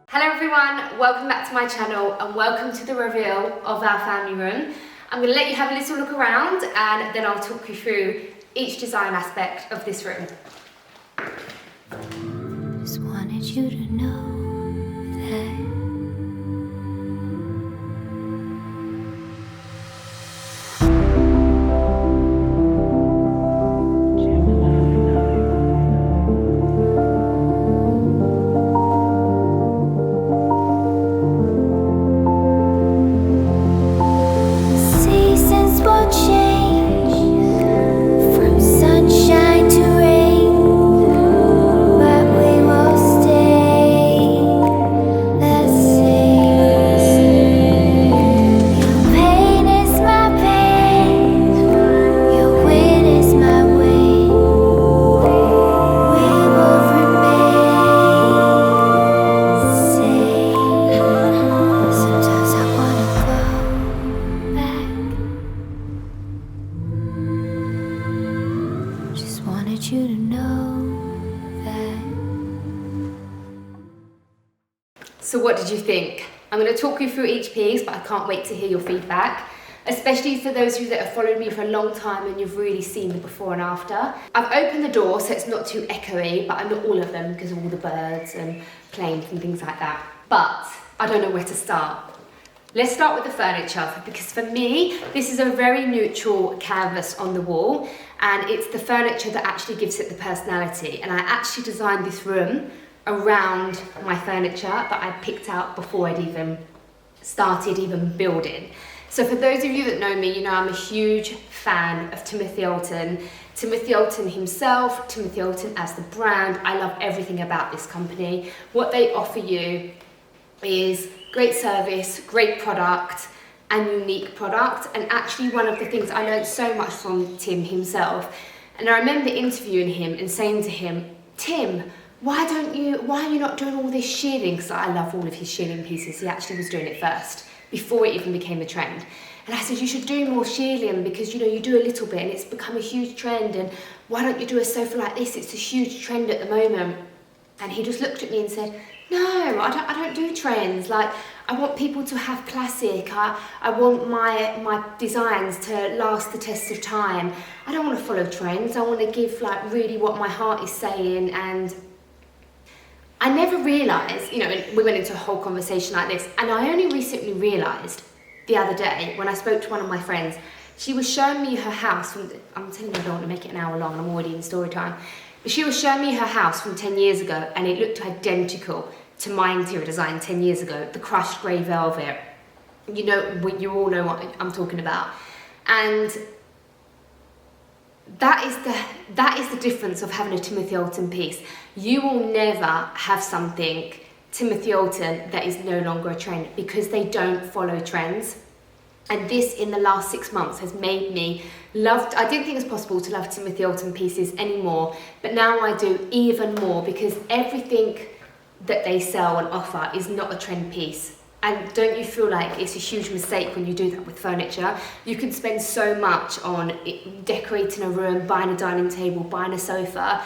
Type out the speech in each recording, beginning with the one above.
Hello everyone, welcome back to my channel and welcome to the reveal of our family room. I'm going to let you have a little look around and then I'll talk you through each design aspect of this room. Just wanted you to know that seasons will change from sunshine to rain, but we will stay the same. Your pain is my pain, your win is my win. We will remain the same. Sometimes I wanna go back. Just wanted you to know that. So what did you think? I'm going to talk you through each piece, but I can't wait to hear your feedback, especially for those of you that have followed me for a long time and you've really seen the before and after. I've opened the door so it's not too echoey, but not all of them because of all the birds and planes and things like that. But I don't know where to start. Let's start with the furniture, because for me, this is a very neutral canvas on the wall, and it's the furniture that actually gives it the personality. And I actually designed this room around my furniture that I picked out before I'd even started building. So for those of you that know me, you know I'm a huge fan of Timothy Oulton. Timothy Oulton himself, Timothy Oulton as the brand. I love everything about this company. What they offer you is great service, great product, and unique product. And actually one of the things I learned so much from Tim himself, and I remember interviewing him and saying to him, Tim, why are you not doing all this shearling? Because I love all of his shearling pieces. He actually was doing it first, before it even became a trend. And I said, you should do more shearling because you do a little bit and it's become a huge trend, and why don't you do a sofa like this? It's a huge trend at the moment. And he just looked at me and said, no, I don't do trends. Like, I want people to have classic. I want my designs to last the test of time. I don't want to follow trends. I want to give like really what my heart is saying. And I never realised, we went into a whole conversation like this, and I only recently realised the other day when I spoke to one of my friends. She was showing me her house from, I'm telling you I don't want to make it an hour long, I'm already in story time. But she was showing me her house from 10 years ago, and it looked identical to my interior design 10 years ago, the crushed grey velvet. You all know what I'm talking about. And that is the difference of having a Timothy Oulton piece. You will never have something Timothy Oulton that is no longer a trend, because they don't follow trends. And this, in the last 6 months, has made me love. I didn't think it was possible to love Timothy Oulton pieces anymore, but now I do even more, because everything that they sell and offer is not a trend piece. And don't you feel like it's a huge mistake when you do that with furniture? You can spend so much on decorating a room, buying a dining table, buying a sofa,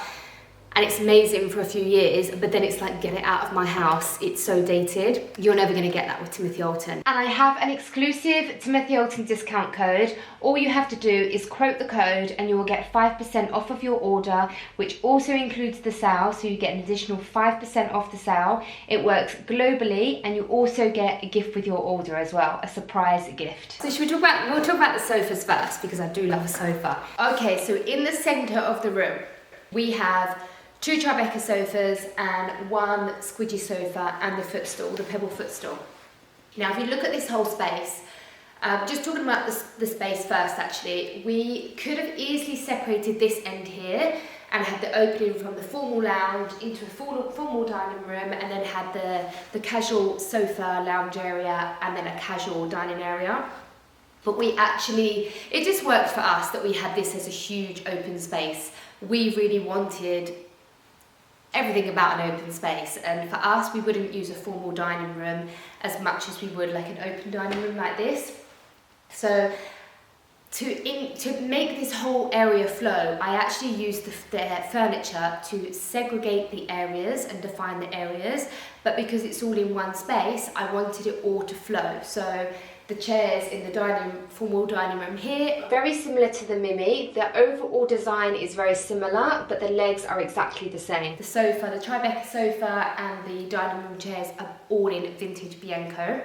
and it's amazing for a few years, but then it's like, get it out of my house, it's so dated. You're never going to get that with Timothy Oulton. And I have an exclusive Timothy Oulton discount code. All you have to do is quote the code and you will get 5% off of your order, which also includes the sale, so you get an additional 5% off the sale. It works globally, and you also get a gift with your order as well, a surprise gift. So we'll talk about the sofas first, because I do love a sofa. Okay, so in the center of the room, we have 2 Tribeca sofas and 1 squidgy sofa and the footstool, the pebble footstool. Now, if you look at this whole space, just talking about the space first actually, we could have easily separated this end here and had the opening from the formal lounge into a formal dining room, and then had the casual sofa lounge area and then a casual dining area. But it just worked for us that we had this as a huge open space. We really wanted everything about an open space, and for us, we wouldn't use a formal dining room as much as we would like an open dining room like this. So To make this whole area flow, I actually used the furniture to segregate the areas and define the areas, but because it's all in one space, I wanted it all to flow. So the chairs in the formal dining room here, very similar to the Mimi. The overall design is very similar, but the legs are exactly the same. The sofa, the Tribeca sofa and the dining room chairs are all in vintage Bianco.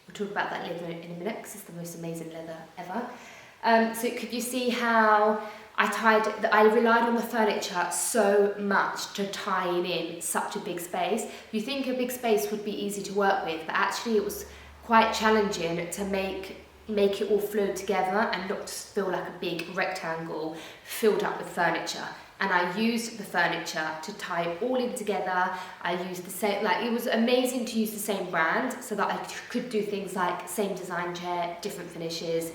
We'll talk about that leather in a minute because it's the most amazing leather ever. So could you see how I relied on the furniture so much to tie in such a big space. You think a big space would be easy to work with, but actually it was quite challenging to make it all flow together and not just feel like a big rectangle filled up with furniture. And I used the furniture to tie it all in together. I used the same, it was amazing to use the same brand so that I could do things like same design chair, different finishes,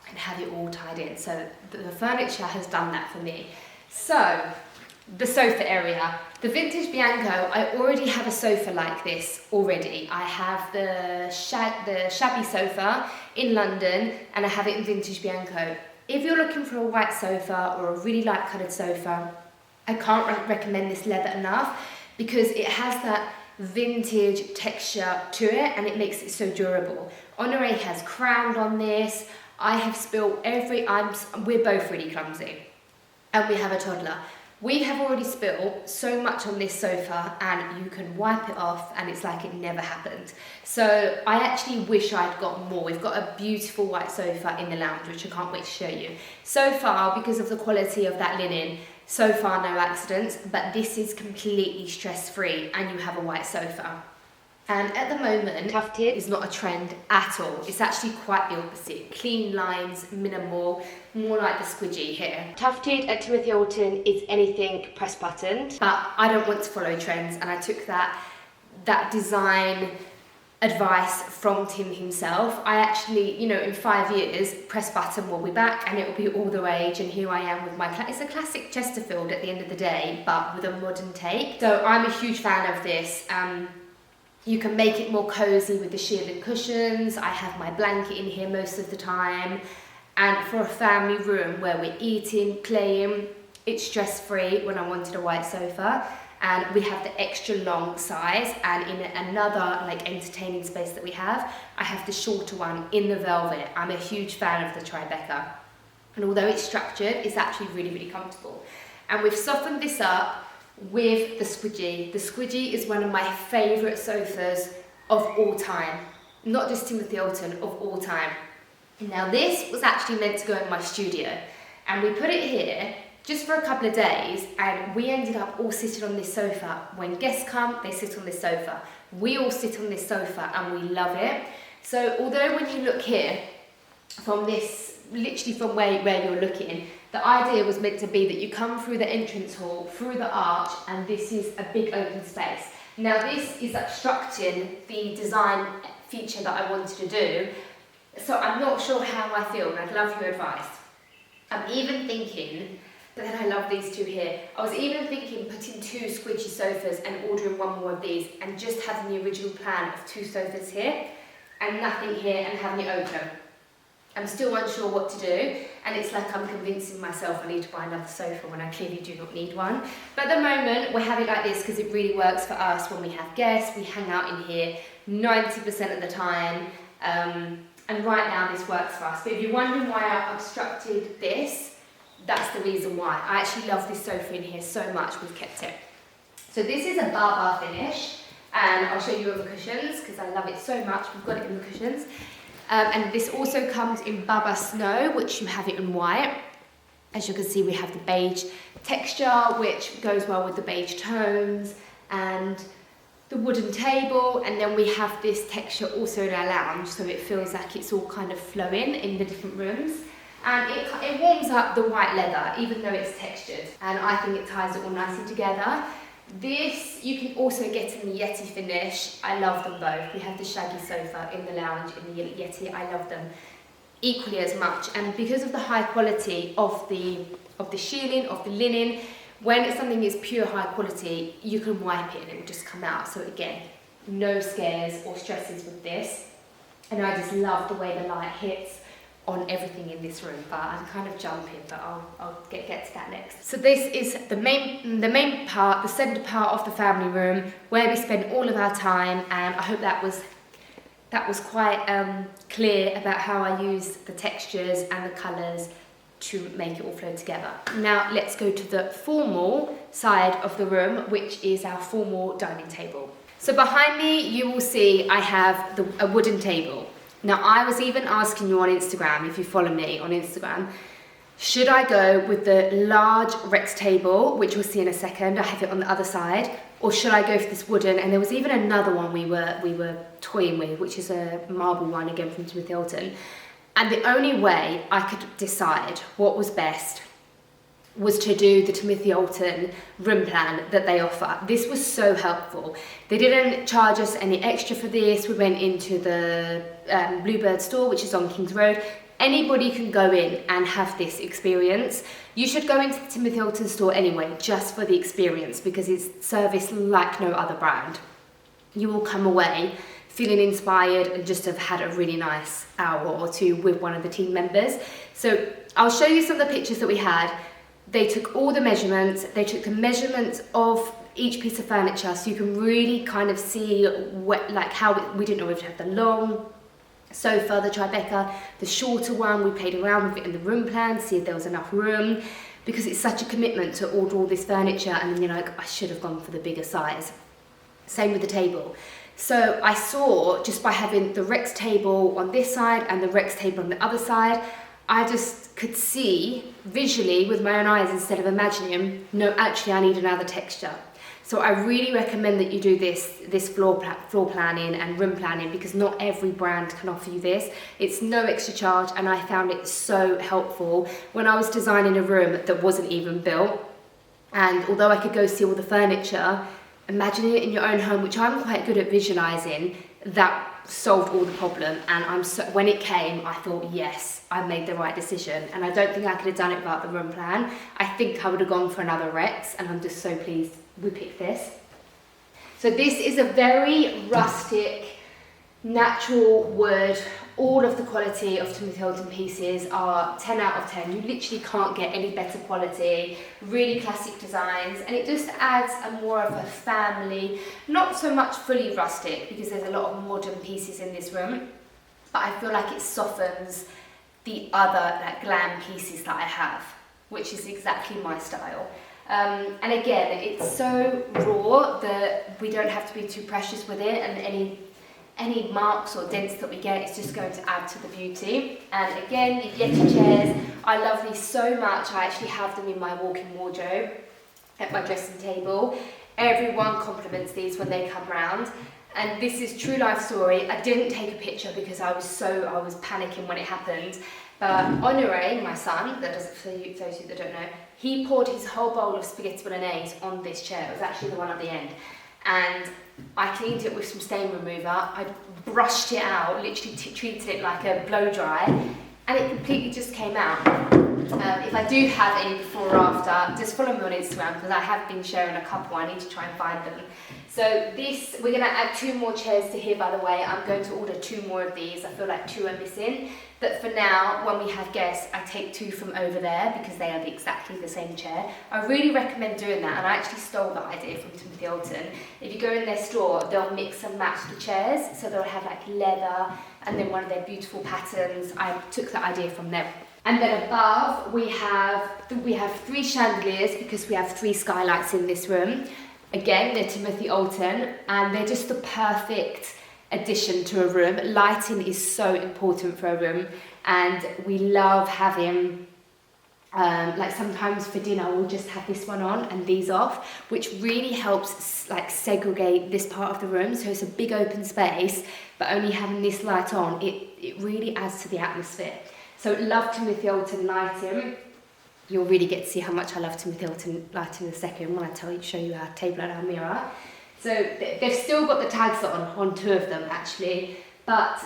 and have it all tied in. So the furniture has done that for me. So the sofa area, the vintage Bianco, I already have a sofa like this already. I have the shabby sofa in London and I have it in vintage Bianco. If you're looking for a white sofa or a really light coloured sofa, I can't recommend this leather enough because it has that vintage texture to it and it makes it so durable. Honoré has crowned on this. I have spilled we're both really clumsy and we have a toddler. We have already spilled so much on this sofa and you can wipe it off and it's like it never happened. So I actually wish I'd got more. We've got a beautiful white sofa in the lounge, which I can't wait to show you. So far, because of the quality of that linen, so far no accidents, but this is completely stress-free and you have a white sofa. And at the moment, tufted is not a trend at all. It's actually quite the opposite. Clean lines, minimal, more like the squidgy here. Tufted at Timothy Oulton is anything press buttoned, but I don't want to follow trends and I took that design advice from Tim himself. I actually, in 5 years, press button will be back and it will be all the rage and here I am with it's a classic Chesterfield at the end of the day, but with a modern take. So I'm a huge fan of this. You can make it more cozy with the shielded cushions. I have my blanket in here most of the time. And for a family room where we're eating, playing, it's stress-free when I wanted a white sofa. And we have the extra long size, and in another entertaining space that we have, I have the shorter one in the velvet. I'm a huge fan of the Tribeca. And although it's structured, it's actually really, really comfortable. And we've softened this up with the squidgy. The squidgy is one of my favourite sofas of all time. Not just Timothy Oulton, of all time. Now this was actually meant to go in my studio. And we put it here just for a couple of days and we ended up all sitting on this sofa. When guests come, they sit on this sofa. We all sit on this sofa and we love it. So although when you look here, from this, literally from where you're looking, the idea was meant to be that you come through the entrance hall, through the arch, and this is a big open space. Now this is obstructing the design feature that I wanted to do, so I'm not sure how I feel and I'd love your advice. I'm even thinking, but then I love these two here, I was even thinking putting 2 squidgy sofas and ordering 1 more of these and just having the original plan of 2 sofas here and nothing here and having it open. I'm still unsure what to do and it's like I'm convincing myself I need to buy another sofa when I clearly do not need one. But at the moment we have it like this because it really works for us when we have guests. We hang out in here 90% of the time and right now this works for us. But if you're wondering why I obstructed this, that's the reason why. I actually love this sofa in here so much, we've kept it. So this is a bar finish and I'll show you on the cushions because I love it so much. We've got it in the cushions. And this also comes in Baba Snow, which you have it in white. As you can see, we have the beige texture, which goes well with the beige tones, and the wooden table. And then we have this texture also in our lounge, so it feels like it's all kind of flowing in the different rooms. And it warms up the white leather, even though it's textured. And I think it ties it all nicely together. This you can also get in the Yeti finish. I love them both. We have the shaggy sofa in the lounge in the Yeti. I love them equally as much. And because of the high quality of the shearling, of the linen, when something is pure high quality, you can wipe it and it will just come out. So again, no scares or stresses with this. And I just love the way the light hits on everything in this room, but I'm kind of jumping, but I'll get to that next. So this is the main part, the centre part of the family room where we spend all of our time, and I hope that was quite clear about how I use the textures and the colours to make it all flow together. Now let's go to the formal side of the room, which is our formal dining table. So behind me you will see I have a wooden table. Now I was even asking you on Instagram, if you follow me on Instagram, should I go with the large Rex table, which we'll see in a second, I have it on the other side, or should I go for this wooden? And there was even another one we were toying with, which is a marble one, again from Timothy Oulton. And the only way I could decide what was best was to do the Timothy Oulton room plan that they offer. This was so helpful. They didn't charge us any extra for this. We went into the Bluebird store, which is on King's Road. Anybody can go in and have this experience. You should go into the Timothy Oulton store anyway, just for the experience, because it's serviced like no other brand. You will come away feeling inspired and just have had a really nice hour or two with one of the team members. So I'll show you some of the pictures that we had. They took all the measurements, they took the measurements of each piece of furniture, so you can really kind of see how we didn't know if to have the long sofa, the Tribeca, the shorter one. We played around with it in the room plan, see if there was enough room, because it's such a commitment to order all this furniture and then you're like, I should have gone for the bigger size. Same with the table. So I saw, just by having the Rex table on this side and the Rex table on the other side, I just could see visually with my own eyes instead of imagining, no, actually I need another texture. So I really recommend that you do this floor planning and room planning, because not every brand can offer you this. It's no extra charge, and I found it so helpful when I was designing a room that wasn't even built. And although I could go see all the furniture, imagining it in your own home, which I'm quite good at visualizing, that solved all the problem. And when it came, I thought, yes, I made the right decision. And I don't think I could have done it without the room plan. I think I would have gone for another Rex, and I'm just so pleased we picked this. So this is a very rustic, natural wood. All of the quality of Timothy Oulton pieces are 10 out of 10. You literally can't get any better quality, really classic designs, and it just adds a more of a family, not so much fully rustic, because there's a lot of modern pieces in this room, but I feel like it softens the other glam pieces that I have, which is exactly my style. And again, it's so raw that we don't have to be too precious with it, and any marks or dents that we get is just going to add to the beauty. And again, the Yeti chairs, I love these so much. I actually have them in my walk-in wardrobe at my dressing table. Everyone compliments these when they come round. And this is true life story. I didn't take a picture because I was panicking when it happened. But Honore, my son, for those of you that don't know, he poured his whole bowl of spaghetti bolognese on this chair. It was actually the one at the end. And I cleaned it with some stain remover. I brushed it out, literally treated it like a blow dry, and it completely just came out. If I do have any before or after, just follow me on Instagram, because I have been sharing a couple. I need to try and find them. So this, we're going to add 2 more chairs to here, by the way. I'm going to order 2 more of these. I feel like 2 are missing. But for now, when we have guests, I take 2 from over there because they are exactly the same chair. I really recommend doing that, and I actually stole that idea from Timothy Oulton. If you go in their store, they'll mix and match the chairs. So they'll have like leather and then one of their beautiful patterns. I took that idea from them. And then above, we have 3 chandeliers because we have 3 skylights in this room. Again, they're Timothy Oulton, and they're just the perfect addition to a room. Lighting is so important for a room, and we love having, like sometimes for dinner, we'll just have this one on and these off, which really helps like segregate this part of the room. So it's a big open space, but only having this light on, it really adds to the atmosphere. So love Timothy Oulton lighting. You'll really get to see how much I love Timothy Oulton lighting in a second when I show you our table and our mirror. So they've still got the tags on 2 of them actually, but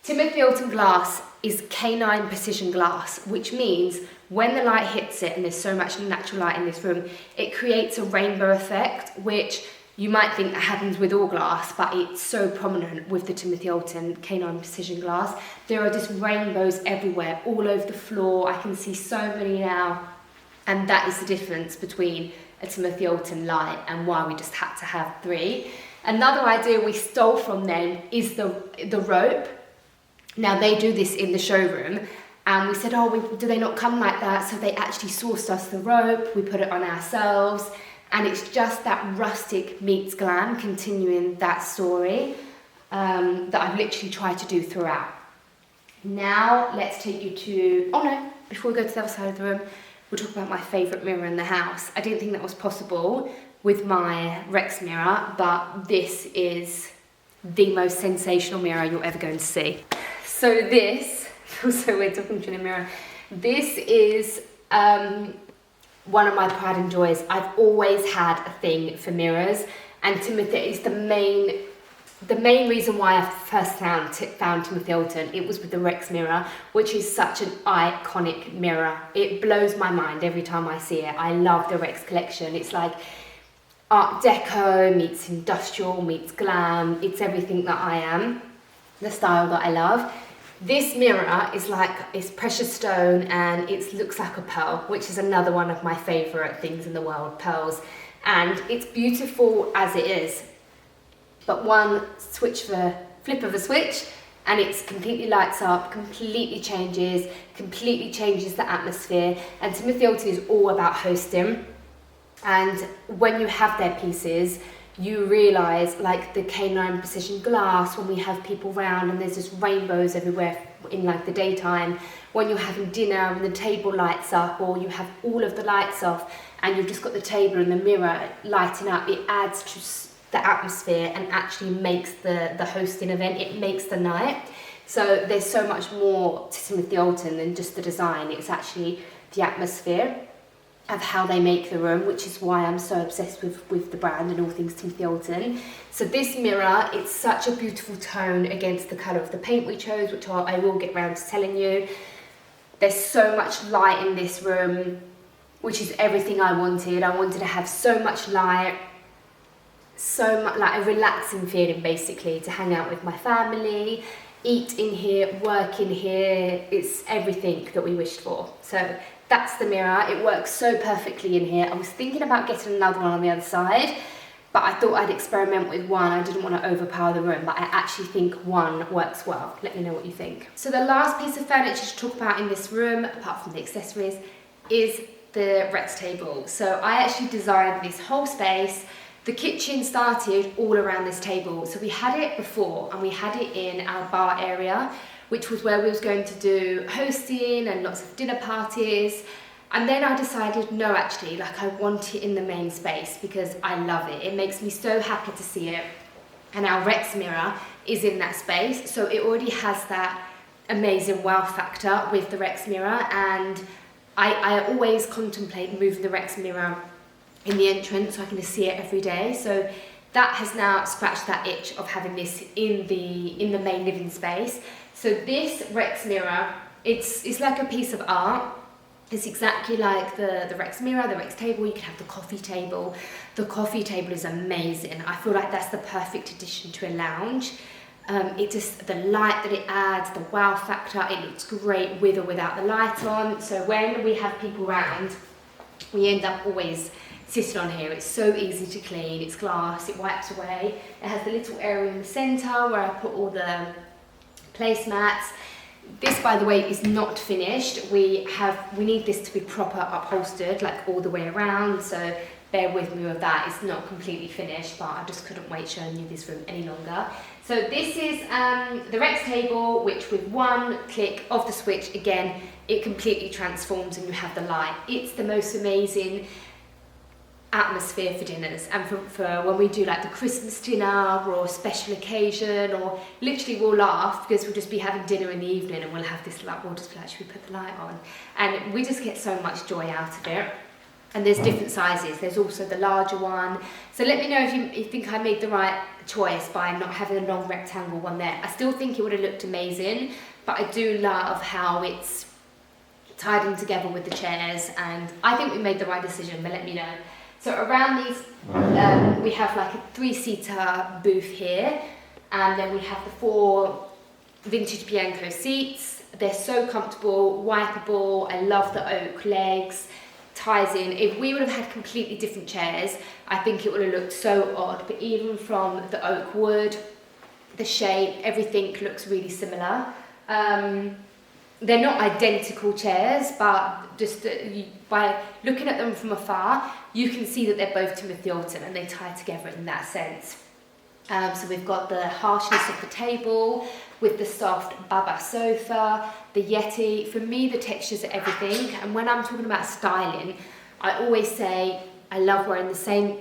Timothy Oulton glass is K9 precision glass, which means when the light hits it, and there's so much natural light in this room, it creates a rainbow effect, which You might think that happens with all glass, but it's so prominent with the Timothy Oulton K9 Precision glass. There are just rainbows everywhere, all over the floor. I can see so many now. And that is the difference between a Timothy Oulton light and why we just had to have 3. Another idea we stole from them is the rope. Now they do this in the showroom, and we said, oh, do they not come like that? So they actually sourced us the rope, we put it on ourselves, and it's just that rustic meets glam, continuing that story that I've literally tried to do throughout. Now let's take you to, oh no, before we go to the other side of the room, we'll talk about my favourite mirror in the house. I didn't think that was possible with my Rex mirror, but this is the most sensational mirror you're ever going to see. So this, feels so weird talking to you in a mirror. This is one of my pride and joys. I've always had a thing for mirrors, and Timothy is the main reason why I first found Timothy Oulton. It was with the Rex mirror, which is such an iconic mirror. It blows my mind every time I see it. I love the Rex collection. It's like Art Deco meets industrial meets glam. It's everything that I am, the style that I love. This mirror is like, it's precious stone, and it looks like a pearl, which is another one of my favourite things in the world, pearls. And it's beautiful as it is, but one flip of a switch, and it completely lights up, completely changes the atmosphere. And Timothy Oulton is all about hosting. And when you have their pieces, you realise, like the K9 Precision glass, when we have people round and there's just rainbows everywhere in like the daytime, when you're having dinner and the table lights up, or you have all of the lights off and you've just got the table and the mirror lighting up, it adds to the atmosphere and actually makes the hosting event, it makes the night. So there's so much more to Timothy Oulton than just the design. It's actually the atmosphere of how they make the room, which is why I'm so obsessed with the brand and all things Timothy Oulton. So this mirror, it's such a beautiful tone against the colour of the paint we chose, which I will get round to telling you. There's so much light in this room, which is everything I wanted. I wanted to have so much light, so much like a relaxing feeling basically, to hang out with my family, eat in here, work in here. It's everything that we wished for. So that's the mirror. It works so perfectly in here. I was thinking about getting another one on the other side, but I thought I'd experiment with one. I didn't want to overpower the room, but I actually think one works well. Let me know what you think. So the last piece of furniture to talk about in this room, apart from the accessories, is the Rex table. So I actually designed this whole space. The kitchen started all around this table. So we had it before, and we had it in our bar area, which was where we was going to do hosting and lots of dinner parties. And then I decided, no, actually, like I want it in the main space because I love it. It makes me so happy to see it. And our Rex mirror is in that space. So it already has that amazing wow factor with the Rex mirror. And I always contemplate moving the Rex mirror in the entrance so I can just see it every day. So that has now scratched that itch of having this in the main living space. So this Rex mirror, it's like a piece of art. It's exactly like the Rex mirror, the Rex table. You can have the coffee table. The coffee table is amazing. I feel like that's the perfect addition to a lounge. It just, the light that it adds, the wow factor, it looks great with or without the light on. So when we have people around, we end up always sitting on here. It's so easy to clean. It's glass, it wipes away. It has the little area in the centre where I put all the placemats. This, by the way, is not finished. We need this to be proper upholstered, like all the way around, so bear with me with that. It's not completely finished, but I just couldn't wait showing you this room any longer. So this is the Rex table, which with one click of the switch, again, it completely transforms and you have the light. It's the most amazing atmosphere for dinners, and for when we do like the Christmas dinner or a special occasion, or literally we'll laugh because we'll just be having dinner in the evening and we'll have this light, we'll just be like, should we put the light on? And we just get so much joy out of it. And there's different sizes. There's also the larger one. So let me know if you think I made the right choice by not having a long rectangle one there. I still think it would have looked amazing, but I do love how it's tied in together with the chairs, and I think we made the right decision, but let me know. So around these, we have like a 3-seater booth here, and then we have the 4 vintage Bianco seats. They're so comfortable, wipeable. I love the oak legs, ties in. If we would have had completely different chairs, I think it would have looked so odd, but even from the oak wood, the shape, everything looks really similar. They're not identical chairs, but just by looking at them from afar, you can see that they're both Timothy Oulton and they tie together in that sense. So we've got the harshness of the table with the soft Baba sofa, the Yeti. For me, the textures are everything. And when I'm talking about styling, I always say I love wearing the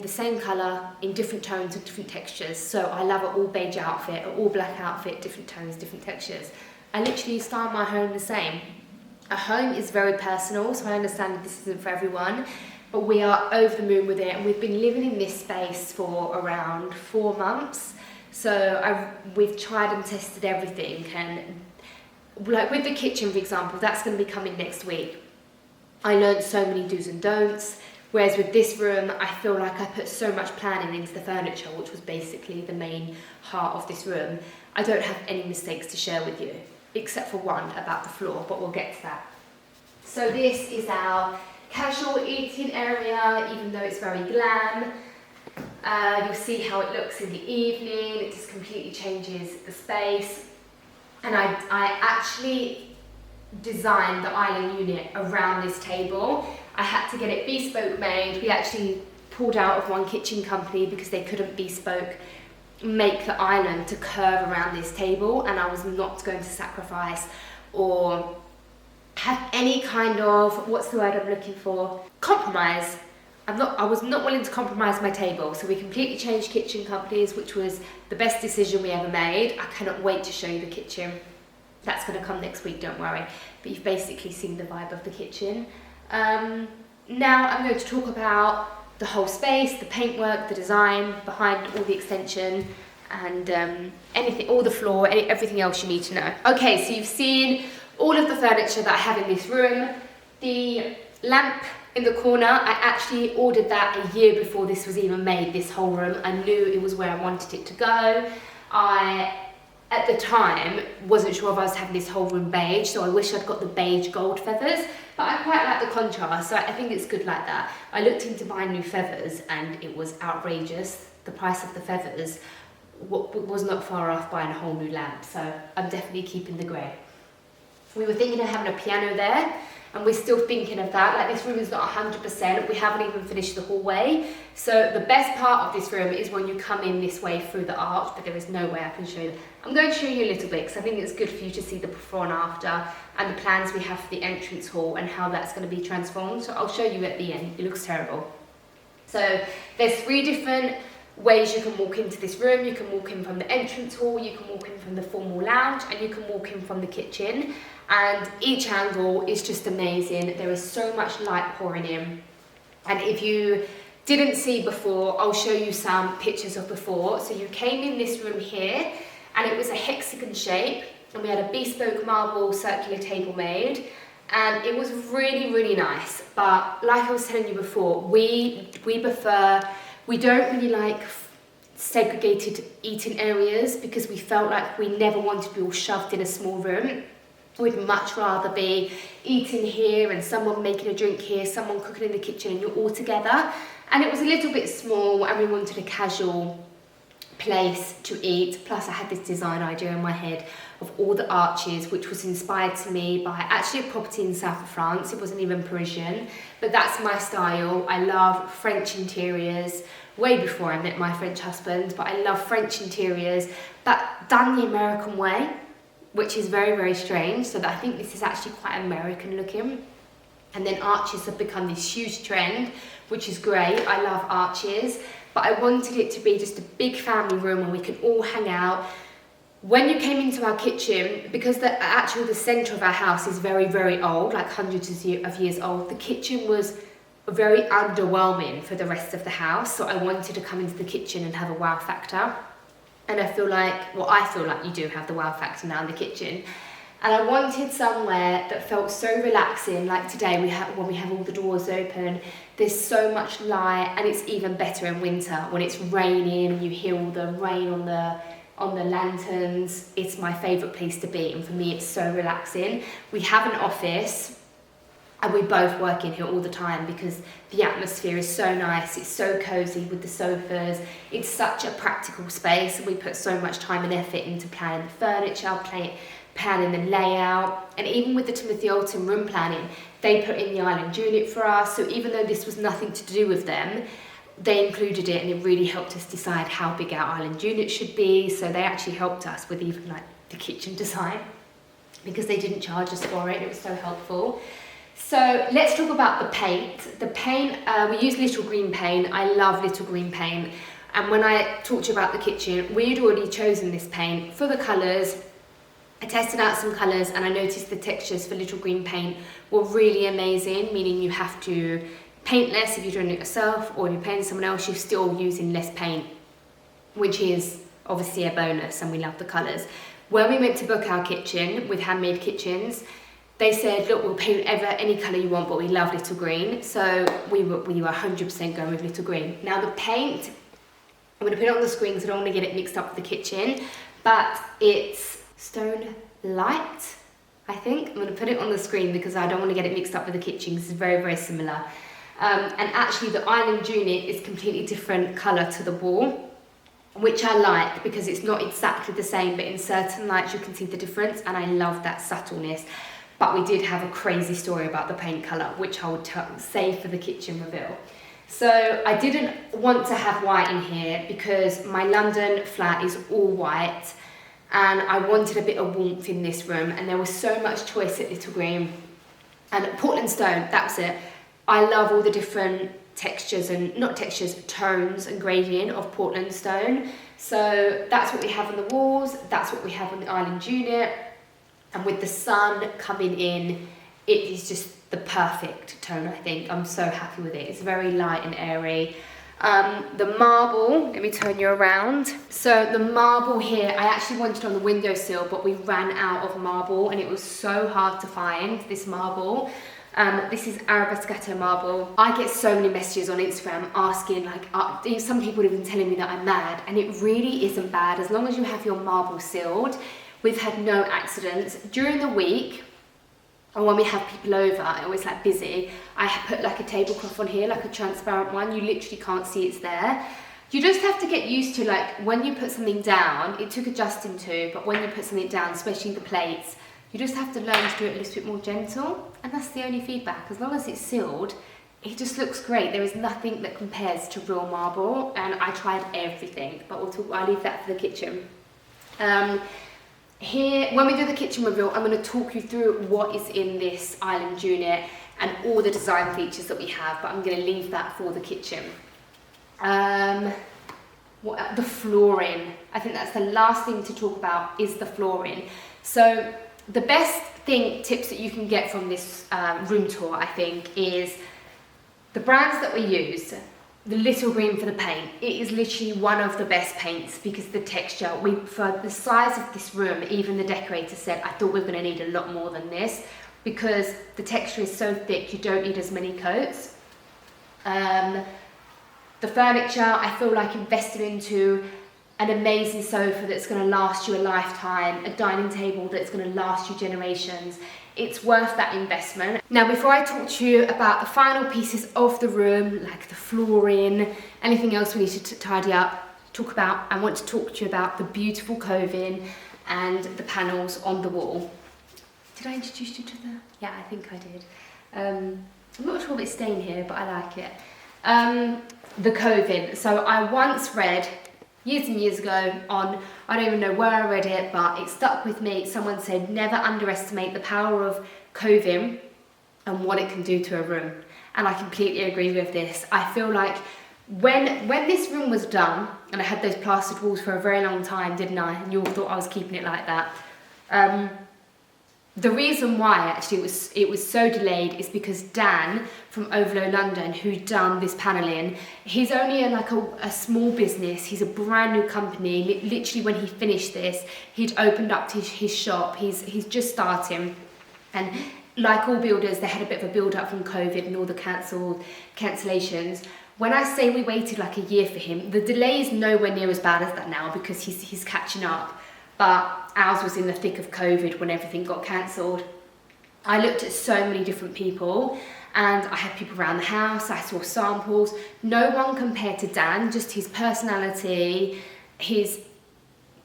same colour in different tones and different textures. So I love an all beige outfit, an all black outfit, different tones, different textures. I literally style my home the same. A home is very personal, so I understand that this isn't for everyone, but we are over the moon with it, and we've been living in this space for around 4 months. So we've tried and tested everything, and like with the kitchen, for example, that's going to be coming next week. I learned so many do's and don'ts, whereas with this room, I feel like I put so much planning into the furniture, which was basically the main heart of this room. I don't have any mistakes to share with you, except for one about the floor, but we'll get to that. So this is our casual eating area, even though it's very glam. You'll see how it looks in the evening. It just completely changes the space. And I actually designed the island unit around this table. I had to get it bespoke made. We actually pulled out of one kitchen company because they couldn't bespoke make the island to curve around this table, and I was not going to sacrifice or have any kind of, what's the word I'm looking for, compromise. I was not willing to compromise my table, so we completely changed kitchen companies, which was the best decision we ever made. I cannot wait to show you the kitchen. That's going to come next week, don't worry, but you've basically seen the vibe of the kitchen. Now I'm going to talk about the whole space, the paintwork, the design behind all the extension, and anything, all the floor, everything else you need to know. Okay, so you've seen all of the furniture that I have in this room. The lamp in the corner, I actually ordered that a year before this was even made, this whole room. I knew it was where I wanted it to go. At the time, wasn't sure if I was having this whole room beige, so I wish I'd got the beige gold feathers, but I quite like the contrast, so I think it's good like that. I looked into buying new feathers and it was outrageous. The price of the feathers was not far off buying a whole new lamp, so I'm definitely keeping the grey. We were thinking of having a piano there, and we're still thinking of that. Like, this room is not 100%, we haven't even finished the hallway. So the best part of this room is when you come in this way through the arch, but there is no way I can show you. I'm going to show you a little bit, because I think it's good for you to see the before and after, and the plans we have for the entrance hall and how that's going to be transformed. So I'll show you at the end. It looks terrible. So there's 3 different ways you can walk into this room. You can walk in from the entrance hall, you can walk in from the formal lounge, and you can walk in from the kitchen. And each angle is just amazing. There is so much light pouring in. And if you didn't see before, I'll show you some pictures of before. So you came in this room here, and it was a hexagon shape, and we had a bespoke marble circular table made, and it was really, really nice. But like I was telling you before, we don't really like segregated eating areas, because we felt like we never wanted to be all shoved in a small room. We'd much rather be eating here and someone making a drink here, someone cooking in the kitchen, and you're all together. And it was a little bit small, and we wanted a casual place to eat. Plus I had this design idea in my head of all the arches, which was inspired to me by actually a property in south of France. It wasn't even Parisian, but that's my style. I love French interiors, way before I met my French husband, but I love French interiors, but done the American way, which is very, very strange. So that I think this is actually quite American looking. And then arches have become this huge trend, which is great. I love arches, but I wanted it to be just a big family room where we could all hang out. When you came into our kitchen, because the centre of our house is very, very old, like hundreds of years old, the kitchen was very underwhelming for the rest of the house. So I wanted to come into the kitchen and have a wow factor. And I feel like you do have the wow factor now in the kitchen. And I wanted somewhere that felt so relaxing, like today when we have all the doors open, there's so much light, and it's even better in winter when it's raining and you hear all the rain on the lanterns. It's my favourite place to be, and for me it's so relaxing. We have an office and we both work in here all the time because the atmosphere is so nice, it's so cosy with the sofas. It's such a practical space, and we put so much time and effort into planning the furniture, planning the layout, and even with the Timothy Oulton room planning, they put in the island unit for us. So even though this was nothing to do with them, they included it, and it really helped us decide how big our island unit should be. So they actually helped us with even like the kitchen design because they didn't charge us for it. It was so helpful. So let's talk about the paint. The paint, we use Little Green paint. I love Little Green paint. And when I talked to you about the kitchen, we had already chosen this paint for the colours. I tested out some colours and I noticed the textures for Little Green paint were really amazing, meaning you have to paint less if you're doing it yourself, or if you're paying someone else, you're still using less paint, which is obviously a bonus, and we love the colours. When we went to book our kitchen with Handmade Kitchens, they said, look, we'll paint any colour you want, but we love Little Green. So we were 100% going with Little Green. Now the paint, I'm going to put it on the screen because I don't want to get it mixed up with the kitchen, but it's Stone Light, I think. I'm going to put it on the screen because I don't want to get it mixed up with the kitchen because it's very, very similar. And actually the island unit is completely different colour to the wall, which I like because it's not exactly the same, but in certain lights you can see the difference, and I love that subtleness. But we did have a crazy story about the paint colour, which I would save for the kitchen reveal. So I didn't want to have white in here because my London flat is all white, and I wanted a bit of warmth in this room, and there was so much choice at Little Green. And Portland stone, that's it. I love all the different textures, and not textures, tones and gradient of Portland stone. So that's what we have on the walls, that's what we have on the island unit. And with the sun coming in, it is just the perfect tone, I think. I'm so happy with it. It's very light and airy. The marble, let me turn you around. So the marble here, I actually wanted on the windowsill, but we ran out of marble, and it was so hard to find this marble. This is Arabescato marble. I get so many messages on Instagram asking, like, some people even telling me that I'm mad, and it really isn't bad as long as you have your marble sealed. We've had no accidents. During the week, and when we have people over, I always like busy, I put like a tablecloth on here, like a transparent one. You literally can't see it's there. You just have to get used to, like, when you put something down, it took adjusting to, but when you put something down, especially the plates, you just have to learn to do it a little bit more gentle. And that's the only feedback. As long as it's sealed, it just looks great. There is nothing that compares to real marble, and I tried everything, but I'll leave that for the kitchen. Here, when we do the kitchen reveal, I'm going to talk you through what is in this island unit and all the design features that we have, but I'm going to leave that for the kitchen. The flooring. I think that's the last thing to talk about, is the flooring. So the best tips that you can get from this room tour, I think, is the brands that we use. The Little Green for the paint, it is literally one of the best paints because the texture, for the size of this room, even the decorator said, I thought we were going to need a lot more than this because the texture is so thick, you don't need as many coats. The furniture, I feel like invested into an amazing sofa that's going to last you a lifetime, a dining table that's going to last you generations. It's worth that investment. Now, before I talk to you about the final pieces of the room, like the flooring, anything else we need to tidy up, I want to talk to you about the beautiful coving and the panels on the wall. Did I introduce you to the? Yeah, I think I did. I'm not sure if it's staying here, but I like it. The coving. So I once read, years and years ago, I don't even know where I read it, but it stuck with me. Someone said, never underestimate the power of coving and what it can do to a room. And I completely agree with this. I feel like when this room was done, and I had those plastered walls for a very long time, didn't I? And you all thought I was keeping it like that. The reason why actually it was so delayed is because Dan from Overload London, who'd done this paneling, he's only a small business. He's a brand new company. Literally when he finished this, he'd opened up his shop. He's just starting, and like all builders, they had a bit of a build up from COVID and all the cancellations. When I say we waited like a year for him, the delay is nowhere near as bad as that now because he's catching up. But ours was in the thick of COVID when everything got cancelled. I looked at so many different people, and I had people around the house, I saw samples. No one compared to Dan, just his personality, his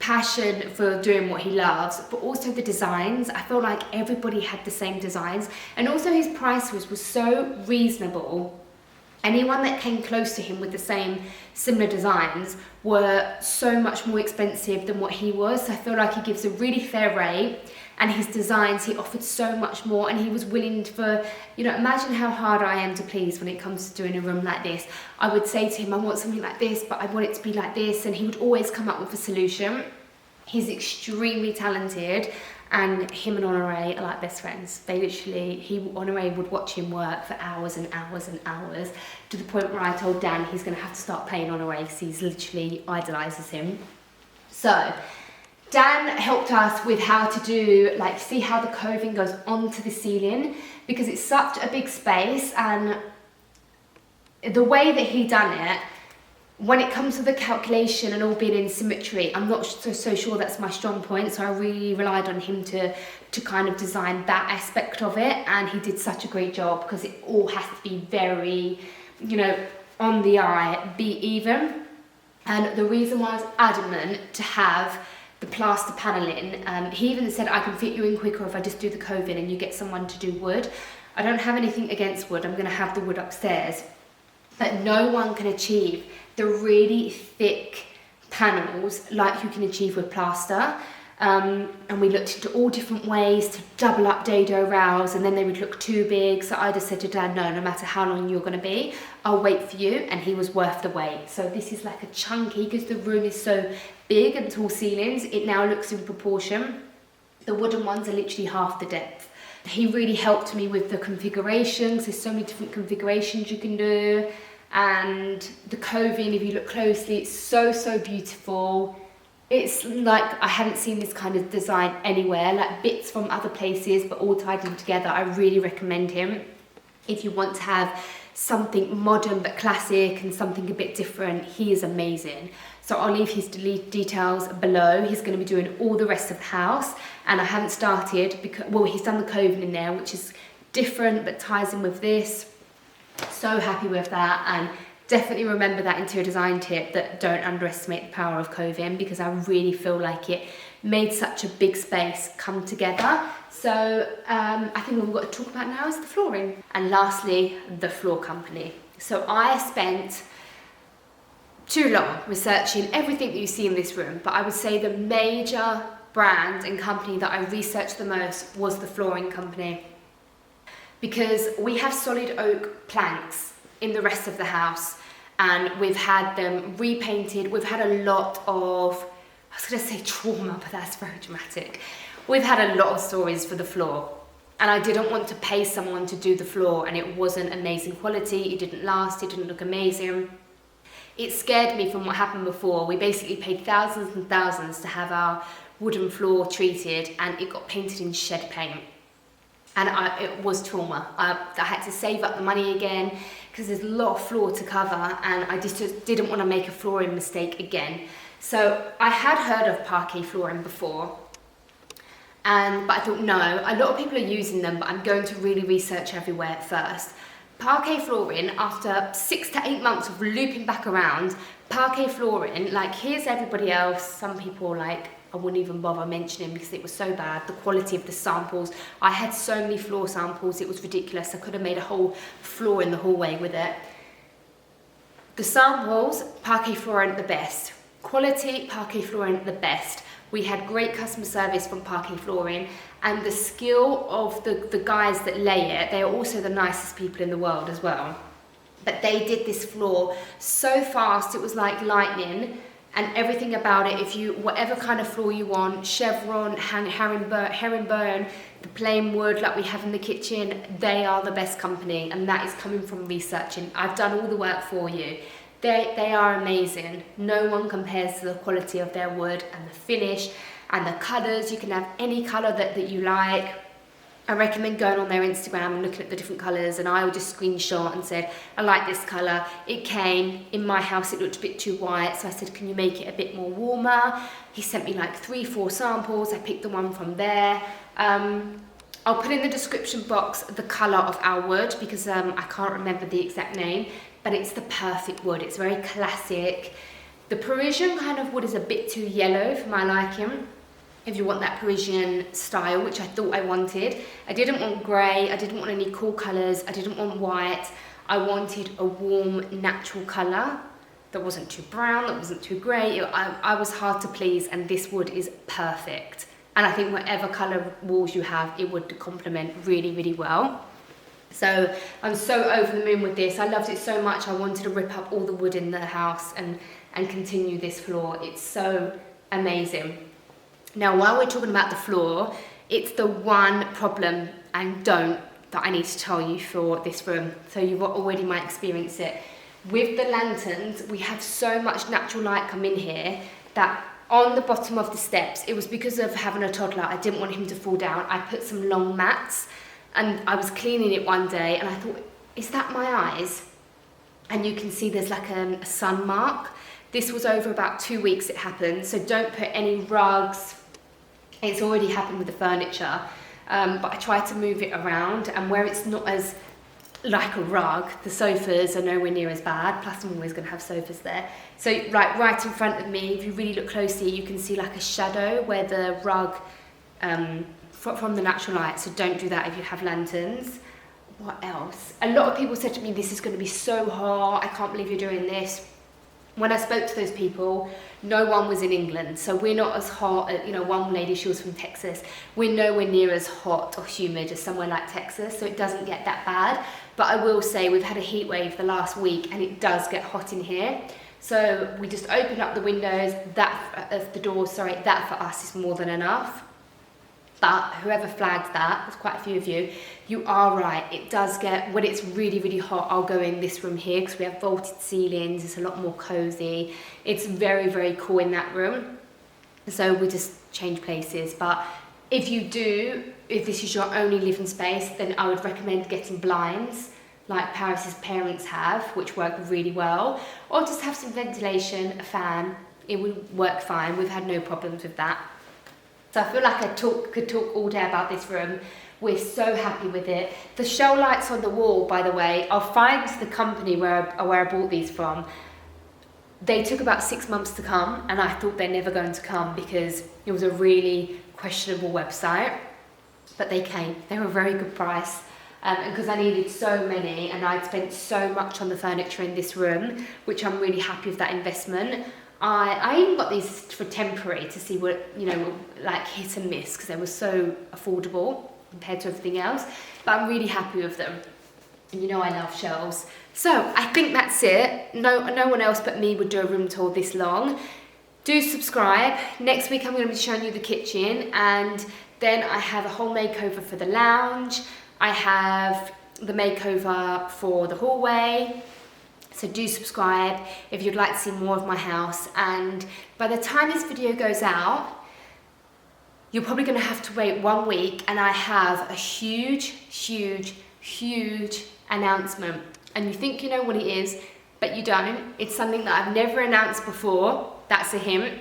passion for doing what he loves, but also the designs. I felt like everybody had the same designs, and also his price was so reasonable. Anyone that came close to him with the same similar designs were so much more expensive than what he was. So I feel like he gives a really fair rate, and his designs, he offered so much more, and he was willing for, imagine how hard I am to please when it comes to doing a room like this. I would say to him, I want something like this, but I want it to be like this, and he would always come up with a solution. He's extremely talented, and him and Honoré are like best friends. Honoré would watch him work for hours and hours and hours, to the point where I told Dan he's going to have to start paying Honoré because he's literally idolises him. So Dan helped us with how to do, see how the coving goes onto the ceiling, because it's such a big space, and the way that he done it, when it comes to the calculation and all being in symmetry, I'm not so sure that's my strong point, so I really relied on him to kind of design that aspect of it, and he did such a great job because it all has to be very, on the eye, be even. And the reason why I was adamant to have the plaster panelling, he even said I can fit you in quicker if I just do the coving and you get someone to do wood. I don't have anything against wood, I'm going to have the wood upstairs, but no one can achieve the really thick panels like you can achieve with plaster. And we looked into all different ways to double up dado rails, and then they would look too big. So I just said to Dad, no matter how long you're going to be, I'll wait for you, and he was worth the wait. So this is like a chunky, because the room is so big and tall ceilings, it now looks in proportion. The wooden ones are literally half the depth. He really helped me with the configurations. There's so many different configurations you can do. And the coving, if you look closely, it's so beautiful. It's like I haven't seen this kind of design anywhere, like bits from other places but all tied in together. I really recommend him if you want to have something modern but classic and something a bit different. He is amazing. So I'll leave his details below. He's going to be doing all the rest of the house, and I haven't started because, well, he's done the coving in there, which is different but ties in with this. So happy with that, and definitely remember that interior design tip, that don't underestimate the power of coving, because I really feel like it made such a big space come together. So I think what we've got to talk about now is the flooring. And lastly, the floor company. So I spent too long researching everything that you see in this room, but I would say the major brand and company that I researched the most was the flooring company. Because we have solid oak planks in the rest of the house, and we've had them repainted. We've had a lot of, I was going to say trauma, but that's very dramatic. We've had a lot of stories for the floor, and I didn't want to pay someone to do the floor and it wasn't amazing quality, it didn't last, it didn't look amazing. It scared me from what happened before. We basically paid thousands and thousands to have our wooden floor treated, and it got painted in shed paint. And it was trauma. I had to save up the money again because there's a lot of floor to cover, and I just didn't want to make a flooring mistake again. So I had heard of parquet flooring before, but I thought, no, a lot of people are using them, but I'm going to really research everywhere first. Parquet flooring, after 6 to 8 months of looping back around, parquet flooring, here's everybody else. Some people I wouldn't even bother mentioning because it was so bad. The quality of the samples. I had so many floor samples, it was ridiculous. I could have made a whole floor in the hallway with it. The samples, parquet flooring, the best. Quality, parquet flooring, the best. We had great customer service from parquet flooring, and the skill of the guys that lay it, they are also the nicest people in the world as well. But they did this floor so fast, it was like lightning. and everything about it. If you, whatever kind of floor you want, chevron, herringbone, the plain wood like we have in the kitchen, they are the best company, and that is coming from researching. I've done all the work for you. They are amazing. No one compares to the quality of their wood and the finish and the colours. You can have any colour that you like. I recommend going on their Instagram and looking at the different colours, and I would just screenshot and said, I like this colour. It came, in my house it looked a bit too white, so I said, can you make it a bit more warmer? He sent me like 3-4 samples. I picked the one from there. I'll put in the description box the colour of our wood, because I can't remember the exact name, but it's the perfect wood. It's very classic. The Parisian kind of wood is a bit too yellow for my liking, if you want that Parisian style, which I thought I wanted. I didn't want grey, I didn't want any cool colours, I didn't want white. I wanted a warm, natural colour that wasn't too brown, that wasn't too grey. I was hard to please, and this wood is perfect. And I think whatever colour walls you have, it would complement really, really well. So I'm so over the moon with this. I loved it so much, I wanted to rip up all the wood in the house and continue this floor. It's so amazing. Now, while we're talking about the floor, it's the one problem and don't that I need to tell you for this room. So you already might experience it. With the lanterns, we have so much natural light come in here that on the bottom of the steps, it was because of having a toddler, I didn't want him to fall down. I put some long mats, and I was cleaning it one day and I thought, is that my eyes? And you can see there's like a sun mark. This was over about 2 weeks it happened, so don't put any rugs. It's already happened with the furniture, but I tried to move it around, and where it's not as like a rug, the sofas are nowhere near as bad, plus I'm always going to have sofas there. So like right in front of me, if you really look closely, you can see like a shadow where the rug, from the natural light, so don't do that if you have lanterns. What else? A lot of people said to me, this is going to be so hot, I can't believe you're doing this. When I spoke to those people, no one was in England, so we're not as hot. You know, one lady, she was from Texas. We're nowhere near as hot or humid as somewhere like Texas, so it doesn't get that bad. But I will say we've had a heat wave the last week, and it does get hot in here. So we just opened up the windows, the doors, sorry, that for us is more than enough. But whoever flagged that, there's quite a few of you, you are right. It does get, when it's really, really hot, I'll go in this room here because we have vaulted ceilings. It's a lot more cozy. It's very, very cool in that room. So we just change places. But if this is your only living space, then I would recommend getting blinds like Paris's parents have, which work really well. Or just have some ventilation, a fan. It would work fine. We've had no problems with that. So I feel like I could talk all day about this room. We're so happy with it. The shell lights on the wall, by the way, I'll find the company where I bought these from. They took about 6 months to come, and I thought they're never going to come because it was a really questionable website. But they came. They were a very good price. And because I needed so many, and I'd spent so much on the furniture in this room, which I'm really happy with that investment. I even got these for temporary to see what, you know, like hit and miss, because they were so affordable compared to everything else. But I'm really happy with them. And you know I love shelves. So I think that's it. No one else but me would do a room tour this long. Do subscribe. Next week I'm going to be showing you the kitchen, and then I have a whole makeover for the lounge. I have the makeover for the hallway. So do subscribe if you'd like to see more of my house. And by the time this video goes out, you're probably going to have to wait 1 week, and I have a huge, huge, huge announcement. And you think you know what it is, but you don't. It's something that I've never announced before. That's a hint.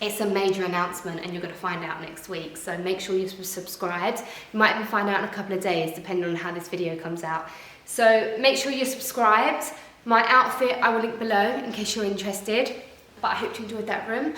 It's a major announcement, and you're going to find out next week. So make sure you're subscribed. You might even find out in a couple of days, depending on how this video comes out. So make sure you're subscribed. My outfit I will link below in case you're interested. But I hope you enjoyed that room.